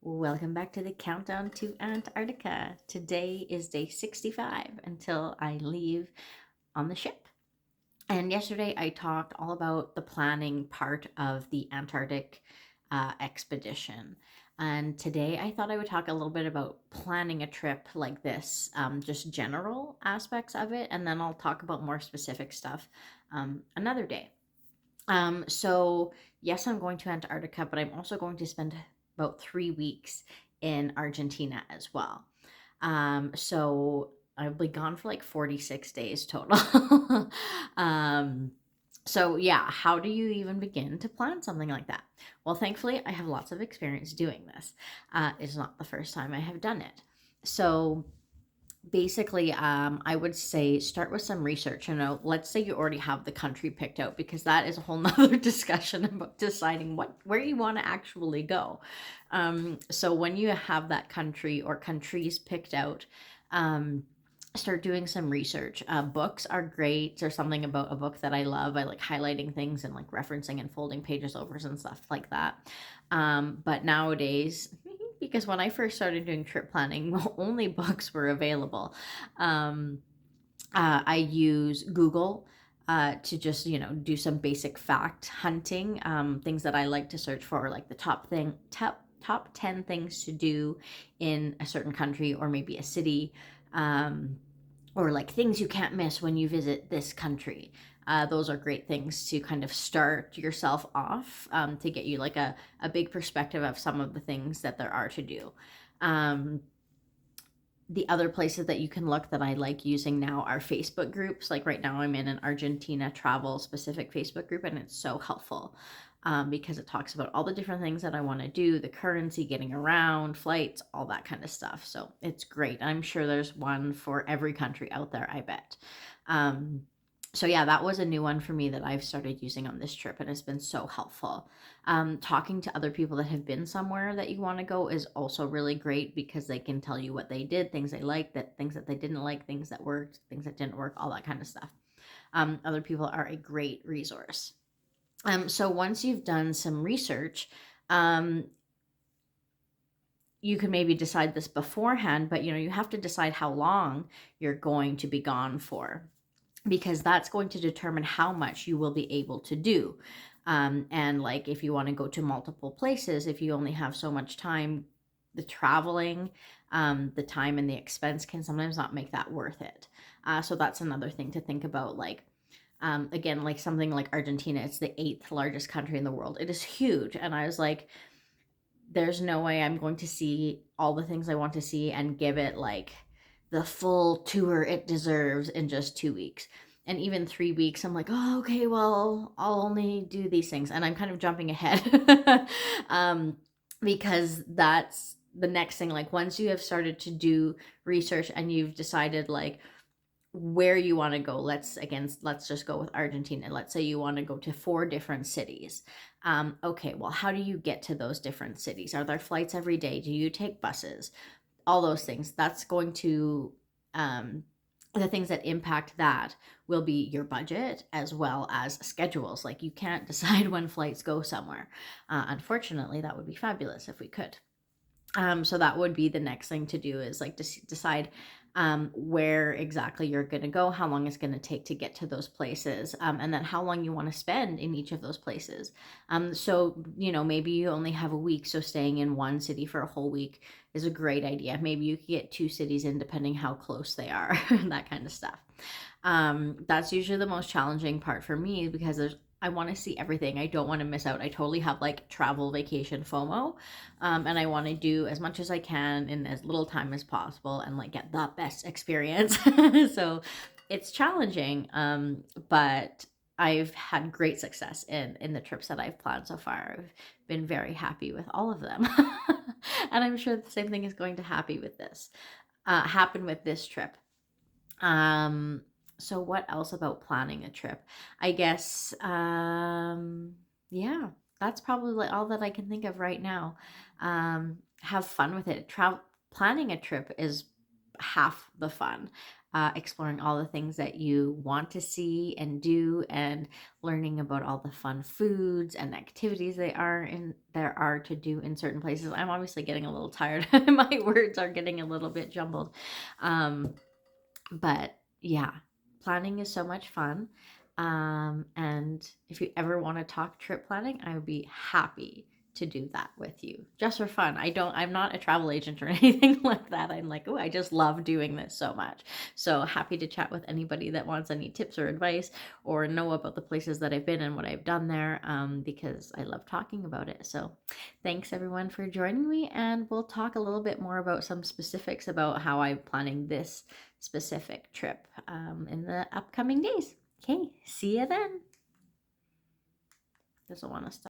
Welcome back to the countdown to Antarctica. Today is day 65 until I leave on the ship. And yesterday I talked all about the planning part of the Antarctic expedition. And today I thought I would talk a little bit about planning a trip like this, just general aspects of it, and then I'll talk about more specific stuff another day. So yes, I'm going to Antarctica, but I'm also going to spend about 3 weeks in Argentina as well. So I'll be gone for like 46 days total. um, so yeah, how do you even begin to plan something like that? Well, thankfully, I have lots of experience doing this. It's not the first time I have done it. So basically, I would say start with some research. Let's say you already have the country picked out, because that is a whole nother discussion about deciding where you want to actually go. So when you have that country or countries picked out, um, start doing some research. Books are great. There's something about a book that I love. I like highlighting things and like referencing and folding pages over and stuff like that. But nowadays, because when I first started doing trip planning, only books were available. Um, I use Google to just do some basic fact hunting, things that I like to search for, like the top 10 things to do in a certain country or maybe a city, um, or like things you can't miss when you visit this country. Those are great things to kind of start yourself off, to get you like a big perspective of some of the things that there are to do. Um, the other places that you can look that I like using now are Facebook groups. Like right now, I'm in an Argentina travel specific Facebook group, and it's so helpful, because it talks about all the different things that I want to do, the currency, getting around, flights, all that kind of stuff. So it's great. I'm sure there's one for every country out there, I bet. Um, so yeah, that was a new one for me that I've started using on this trip, and it's been so helpful. Talking to other people that have been somewhere that you want to go is also really great, because they can tell you what they did, things they liked, that things that they didn't like, things that worked, things that didn't work, all that kind of stuff. Other people are a great resource. So once you've done some research, um, you can maybe decide this beforehand, but you have to decide how long you're going to be gone for, because that's going to determine how much you will be able to do. And like if you want to go to multiple places, if you only have so much time, the traveling, the time and the expense can sometimes not make that worth it. So that's another thing to think about. Like, again, like something like Argentina, it's the eighth largest country in the world. It is huge. And I was like, there's no way I'm going to see all the things I want to see and give it like the full tour it deserves in just 2 weeks. And even 3 weeks, I'm like, oh, okay, well, I'll only do these things. And I'm kind of jumping ahead, because that's the next thing. Like, once you have started to do research and you've decided, like, where you want to go, let's just go with Argentina. Let's say you want to go to 4 different cities. Okay, well, how do you get to those different cities? Are there flights every day? Do you take buses? All those things. That's going to, the things that impact that will be your budget as well as schedules. Like, you can't decide when flights go somewhere. Unfortunately, that would be fabulous if we could. So that would be the next thing to do, is like decide where exactly you're going to go, how long it's going to take to get to those places, and then how long you want to spend in each of those places. So, maybe you only have a week, so staying in one city for a whole week is a great idea. Maybe you could get 2 cities in, depending how close they are, that kind of stuff. That's usually the most challenging part for me, because I want to see everything. I don't want to miss out. I totally have like travel vacation FOMO. And I want to do as much as I can in as little time as possible and like get the best experience. So it's challenging. But I've had great success in the trips that I've planned so far. I've been very happy with all of them. And I'm sure the same thing is going to happen with this trip. Um, so what else about planning a trip? I guess, yeah, that's probably like all that I can think of right now. Have fun with it. Planning a trip is half the fun. exploring all the things that you want to see and do, and learning about all the fun foods and activities there are to do in certain places. I'm obviously getting a little tired. My words are getting a little bit jumbled. But yeah, planning is so much fun. And if you ever want to talk trip planning, I would be happy to do that with you just for fun. I'm not a travel agent or anything like that. I'm like, oh, I just love doing this so much. So happy to chat with anybody that wants any tips or advice or know about the places that I've been and what I've done there, because I love talking about it. So thanks everyone for joining me, and we'll talk a little bit more about some specifics about how I'm planning this specific trip in the upcoming days. Okay, see you then. Doesn't want to stop.